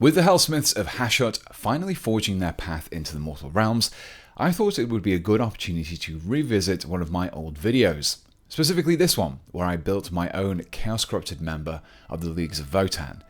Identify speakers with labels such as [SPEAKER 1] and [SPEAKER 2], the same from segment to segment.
[SPEAKER 1] With the Helsmiths of Hashut finally forging their path into the mortal realms, I thought it would be a good opportunity to revisit one of my old videos. Specifically this one, where I built my own Chaos Corrupted member of the Leagues of Votann.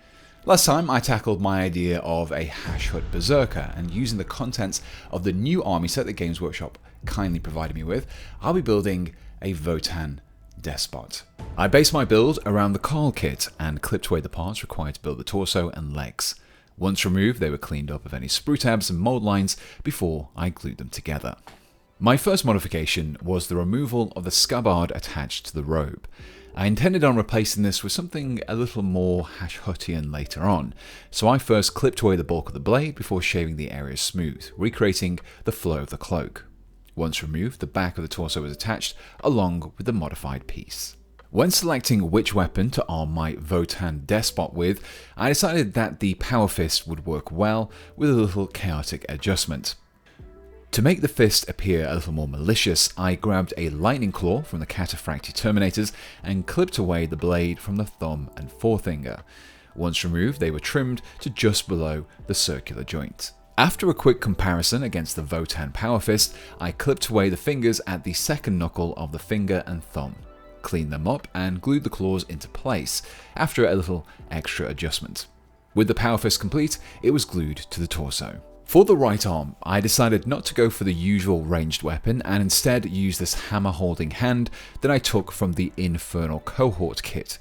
[SPEAKER 1] Last time I tackled my idea of a Hashut Berserker, and using the contents of the new army set that Games Workshop kindly provided me with, I'll be building a Votann despot. I based my build around the Khal kit and clipped away the parts required to build the torso and legs. Once removed, they were cleaned up of any sprue tabs and mold lines before I glued them together. My first modification was the removal of the scabbard attached to the robe. I intended on replacing this with something a little more Hashutian later on, so I first clipped away the bulk of the blade before shaving the area smooth, recreating the flow of the cloak. Once removed, the back of the torso was attached along with the modified piece. When selecting which weapon to arm my Votann despot with, I decided that the Power Fist would work well with a little chaotic adjustment. To make the fist appear a little more malicious, I grabbed a lightning claw from the Cataphractii Terminators and clipped away the blade from the thumb and forefinger. Once removed, they were trimmed to just below the circular joint. After a quick comparison against the Votann Power Fist, I clipped away the fingers at the second knuckle of the finger and thumb, cleaned them up and glued the claws into place after a little extra adjustment. With the Power Fist complete, it was glued to the torso. For the right arm, I decided not to go for the usual ranged weapon and instead use this hammer-holding hand that I took from the Infernal Cohort kit.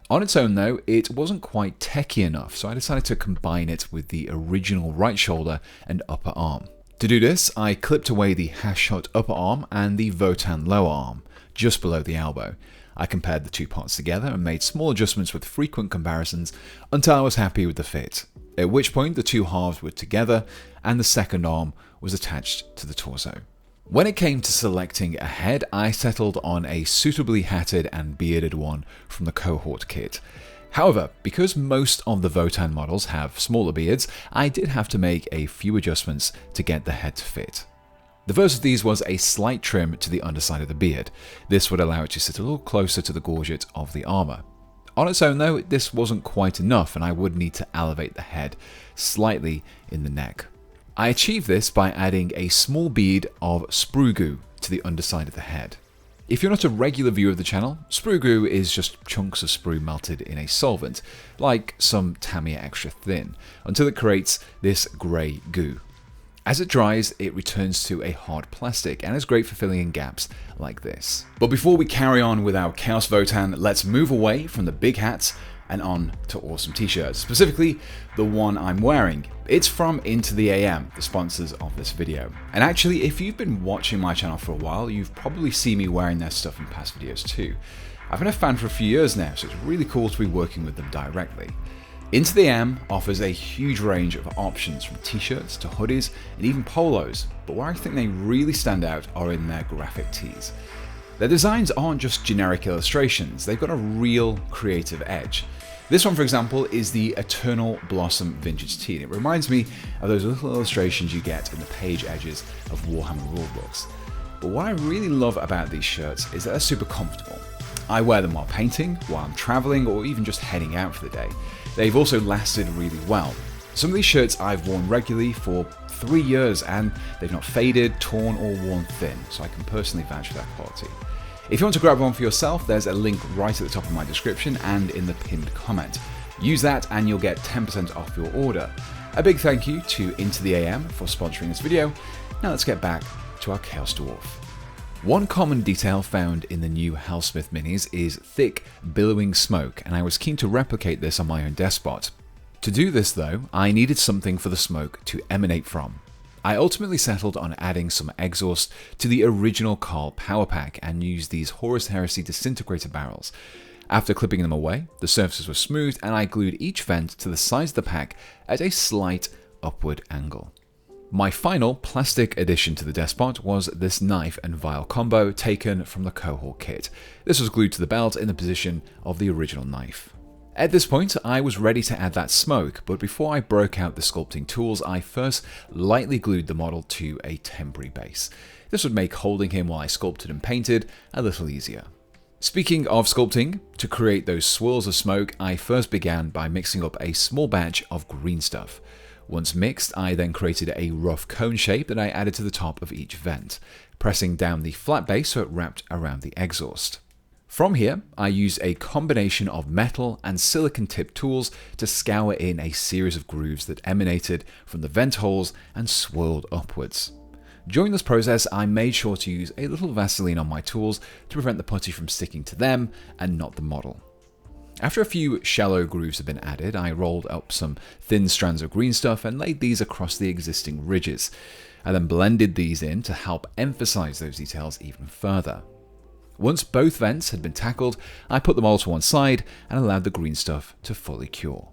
[SPEAKER 1] On its own though, it wasn't quite techy enough, so I decided to combine it with the original right shoulder and upper arm. To do this, I clipped away the Hashut upper arm and the Votann lower arm, just below the elbow. I compared the two parts together and made small adjustments with frequent comparisons until I was happy with the fit, at which point the two halves were together and the second arm was attached to the torso. When it came to selecting a head, I settled on a suitably hatted and bearded one from the Cohort kit. However, because most of the Votann models have smaller beards, I did have to make a few adjustments to get the head to fit. The first of these was a slight trim to the underside of the beard. This would allow it to sit a little closer to the gorget of the armour. On its own though, this wasn't quite enough and I would need to elevate the head slightly in the neck. I achieved this by adding a small bead of sprue goo to the underside of the head. If you're not a regular viewer of the channel, sprue goo is just chunks of sprue melted in a solvent, like some Tamiya Extra Thin, until it creates this grey goo. As it dries, it returns to a hard plastic and is great for filling in gaps like this. But before we carry on with our Chaos Votann, let's move away from the big hats and on to awesome t-shirts, specifically the one I'm wearing. It's from Into the AM, the sponsors of this video. And actually, if you've been watching my channel for a while, you've probably seen me wearing their stuff in past videos too. I've been a fan for a few years now, so it's really cool to be working with them directly. Into the AM offers a huge range of options from t-shirts to hoodies and even polos, but where I think they really stand out are in their graphic tees. Their designs aren't just generic illustrations, they've got a real creative edge. This one, for example, is the Eternal Blossom vintage tee, and it reminds me of those little illustrations you get in the page edges of Warhammer rulebooks. But what I really love about these shirts is that they're super comfortable. I wear them while painting, while I'm traveling, or even just heading out for the day. They've also lasted really well. Some of these shirts I've worn regularly for 3 years and they've not faded, torn or worn thin, so I can personally vouch for their quality. If you want to grab one for yourself, there's a link right at the top of my description and in the pinned comment. Use that and you'll get 10% off your order. A big thank you to Into the AM for sponsoring this video. Now let's get back to our Chaos Dwarf. One common detail found in the new Helsmith minis is thick, billowing smoke, and I was keen to replicate this on my own despot. To do this though, I needed something for the smoke to emanate from. I ultimately settled on adding some exhaust to the original Khal power pack and used these Horus Heresy disintegrator barrels. After clipping them away, the surfaces were smooth and I glued each vent to the sides of the pack at a slight upward angle. My final plastic addition to the despot was this knife and vial combo taken from the Cohort kit. This was glued to the belt in the position of the original knife. At this point, I was ready to add that smoke, but before I broke out the sculpting tools, I first lightly glued the model to a temporary base. This would make holding him while I sculpted and painted a little easier. Speaking of sculpting, to create those swirls of smoke, I first began by mixing up a small batch of green stuff. Once mixed, I then created a rough cone shape that I added to the top of each vent, pressing down the flat base so it wrapped around the exhaust. From here, I used a combination of metal and silicon tipped tools to scour in a series of grooves that emanated from the vent holes and swirled upwards. During this process, I made sure to use a little Vaseline on my tools to prevent the putty from sticking to them and not the model. After a few shallow grooves had been added, I rolled up some thin strands of green stuff and laid these across the existing ridges. I then blended these in to help emphasize those details even further. Once both vents had been tackled, I put them all to one side and allowed the green stuff to fully cure.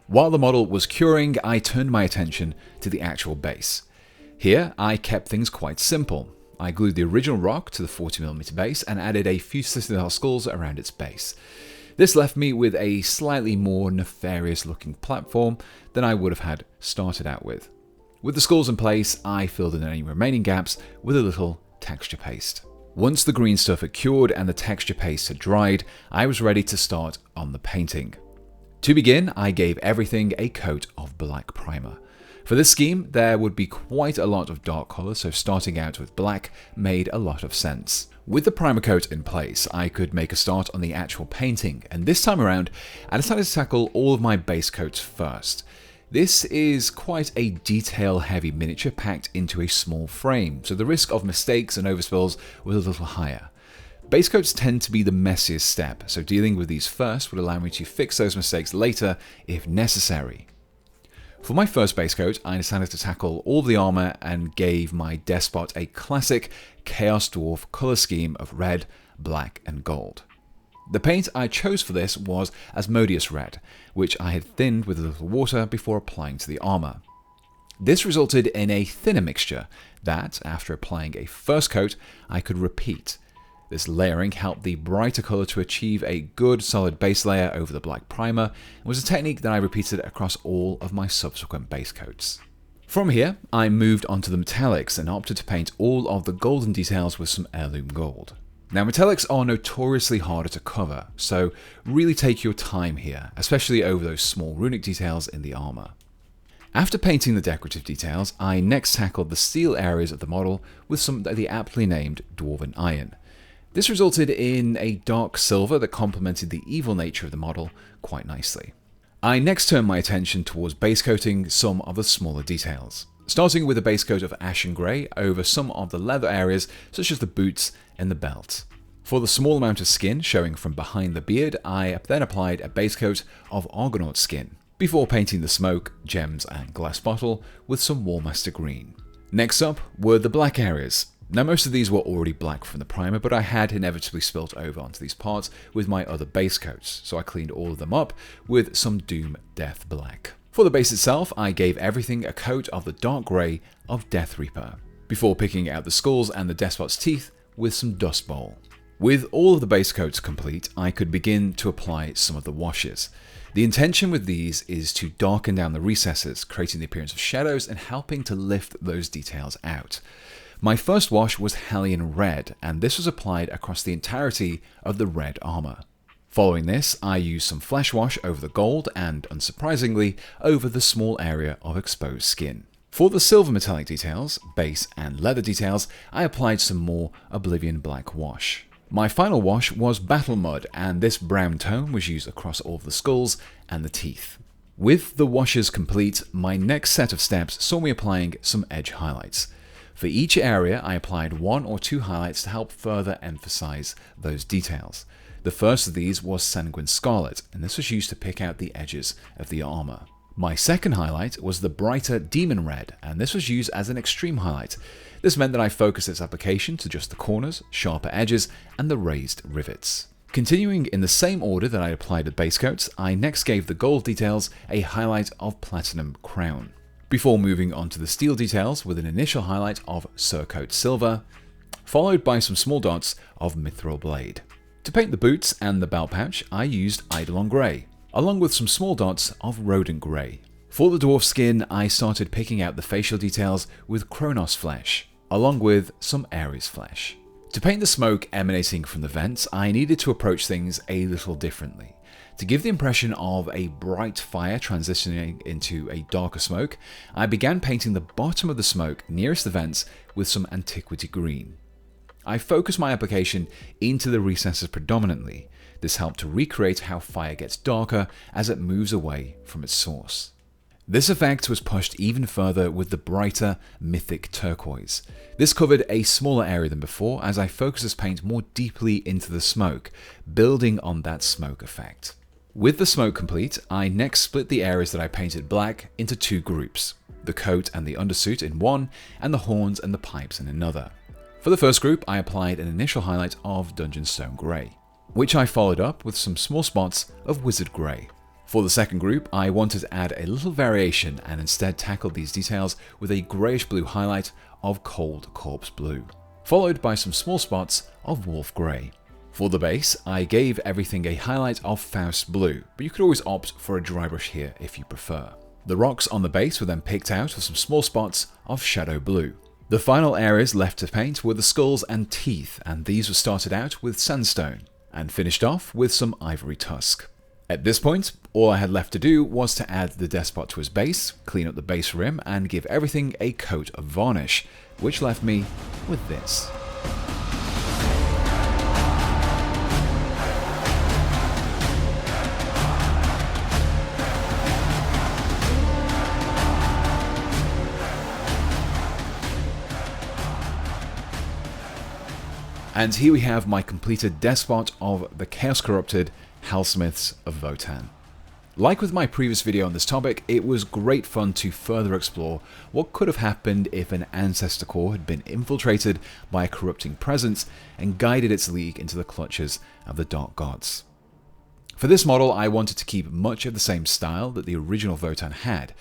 [SPEAKER 1] While the model was curing, I turned my attention to the actual base. Here, I kept things quite simple. I glued the original rock to the 40mm base and added a few Citadel Skulls around its base. This left me with a slightly more nefarious looking platform than I would have had started out with. With the skulls in place, I filled in any remaining gaps with a little texture paste. Once the green stuff had cured and the texture paste had dried, I was ready to start on the painting. To begin, I gave everything a coat of black primer. For this scheme, there would be quite a lot of dark colours, so starting out with black made a lot of sense. With the primer coat in place, I could make a start on the actual painting, and this time around, I decided to tackle all of my base coats first. This is quite a detail-heavy miniature packed into a small frame, so the risk of mistakes and overspills was a little higher. Base coats tend to be the messiest step, so dealing with these first would allow me to fix those mistakes later if necessary. For my first base coat, I decided to tackle all the armor and gave my despot a classic Chaos Dwarf color scheme of red, black, and gold. The paint I chose for this was Asmodeus Red, which I had thinned with a little water before applying to the armor. This resulted in a thinner mixture that, after applying a first coat, I could repeat. This layering helped the brighter colour to achieve a good solid base layer over the black primer and was a technique that I repeated across all of my subsequent base coats. From here, I moved on to the metallics and opted to paint all of the golden details with some Heirloom Gold. Now, metallics are notoriously harder to cover, so really take your time here, especially over those small runic details in the armour. After painting the decorative details, I next tackled the steel areas of the model with some of the aptly named Dwarven Iron. This resulted in a dark silver that complemented the evil nature of the model quite nicely. I next turned my attention towards base coating some of the smaller details, starting with a base coat of Ashen Grey over some of the leather areas such as the boots and the belt. For the small amount of skin showing from behind the beard, I then applied a base coat of Argonaut Skin, before painting the smoke, gems and glass bottle with some Warmaster Green. Next up were the black areas. Now, most of these were already black from the primer, but I had inevitably spilt over onto these parts with my other base coats, so I cleaned all of them up with some Doom Death Black. For the base itself, I gave everything a coat of the dark grey of Death Reaper, before picking out the skulls and the despot's teeth with some Dust Bowl. With all of the base coats complete, I could begin to apply some of the washes. The intention with these is to darken down the recesses, creating the appearance of shadows and helping to lift those details out. My first wash was Hellion Red, and this was applied across the entirety of the red armor. Following this, I used some flesh wash over the gold and, unsurprisingly, over the small area of exposed skin. For the silver metallic details, base and leather details, I applied some more Oblivion black wash. My final wash was Battle Mud, and this brown tone was used across all of the skulls and the teeth. With the washes complete, my next set of steps saw me applying some edge highlights. For each area, I applied 1 or 2 highlights to help further emphasize those details. The first of these was Sanguine Scarlet, and this was used to pick out the edges of the armor. My second highlight was the brighter Demon Red, and this was used as an extreme highlight. This meant that I focused its application to just the corners, sharper edges, and the raised rivets. Continuing in the same order that I applied the base coats, I next gave the gold details a highlight of Platinum Crown, before moving on to the steel details with an initial highlight of Surcoat Silver, followed by some small dots of Mythril Blade. To paint the boots and the belt pouch, I used Eidolon Grey, along with some small dots of Rodent Grey. For the dwarf skin, I started picking out the facial details with Kronos Flesh, along with some Ares Flesh. To paint the smoke emanating from the vents, I needed to approach things a little differently. To give the impression of a bright fire transitioning into a darker smoke, I began painting the bottom of the smoke nearest the vents with some Antiquity Green. I focused my application into the recesses predominantly. This helped to recreate how fire gets darker as it moves away from its source. This effect was pushed even further with the brighter Mythic Turquoise. This covered a smaller area than before as I focused this paint more deeply into the smoke, building on that smoke effect. With the smoke complete, I next split the areas that I painted black into two groups, the coat and the undersuit in one, and the horns and the pipes in another. For the first group, I applied an initial highlight of Dungeonstone Grey, which I followed up with some small spots of Wizard Grey. For the second group, I wanted to add a little variation and instead tackled these details with a greyish blue highlight of Cold Corpse Blue, followed by some small spots of Wolf Grey. For the base, I gave everything a highlight of Faust Blue, but you could always opt for a dry brush here if you prefer. The rocks on the base were then picked out with some small spots of Shadow Blue. The final areas left to paint were the skulls and teeth, and these were started out with Sandstone, and finished off with some Ivory Tusk. At this point, all I had left to do was to add the despot to his base, clean up the base rim, and give everything a coat of varnish, which left me with this. And here we have my completed despot of the Chaos Corrupted Helsmiths of Votann. Like with my previous video on this topic, it was great fun to further explore what could have happened if an ancestor core had been infiltrated by a corrupting presence and guided its league into the clutches of the Dark Gods. For this model, I wanted to keep much of the same style that the original Votann had.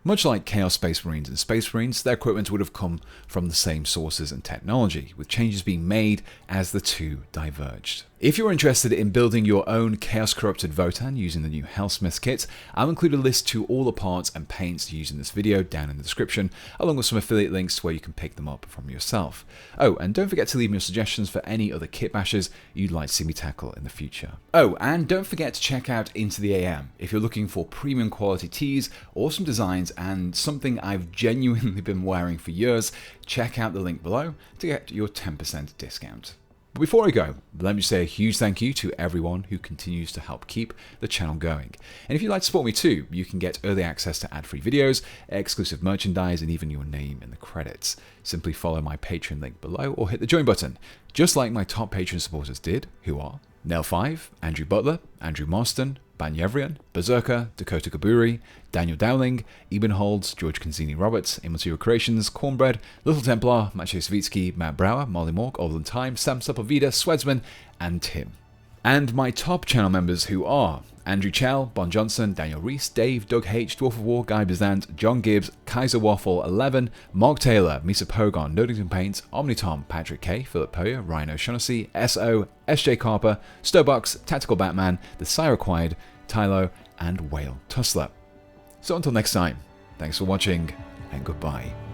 [SPEAKER 1] Much like Chaos Space Marines and Space Marines, their equipment would have come from the same sources and technology, with changes being made as the two diverged. If you're interested in building your own Chaos Corrupted Votann using the new Helsmiths kit, I'll include a list to all the parts and paints used in this video down in the description, along with some affiliate links to where you can pick them up from yourself. Oh, and don't forget to leave me your suggestions for any other kit bashes you'd like to see me tackle in the future. Oh, and don't forget to check out Into the AM if you're looking for premium quality tees, awesome designs, and something I've genuinely been wearing for years. Check out the link below to get your 10% discount. But before I go, let me say a huge thank you to everyone who continues to help keep the channel going. And if you'd like to support me too, you can get early access to ad-free videos, exclusive merchandise, and even your name in the credits. Simply follow my Patreon link below or hit the join button, just like my top Patreon supporters did, who are Nail5, Andrew Butler, Andrew Marston, Banyevrian, Berserker, Dakota Kaburi, Daniel Dowling, Eben Holds, George Kanzini Roberts, Immaterial Creations, Cornbread, Little Templar, Maciej Savitsky, Matt Brower, Molly Mork, Overland Time, Sam Sepulveda, Swedsman, and Tim. And my top channel members who are Andrew Chell, Bon Johnson, Daniel Reese, Dave, Doug H, Dwarf of War, Guy Bizant, John Gibbs, Kaiser Waffle 11, Mark Taylor, Misa Pogon, Nodington Paints, Omnitom, Patrick K, Philip Poyer, Ryan O'Shaughnessy, SO, SJ Carper, Stobucks, Tactical Batman, The Sire Required, Tylo, and Whale Tussler. So until next time, thanks for watching, and goodbye.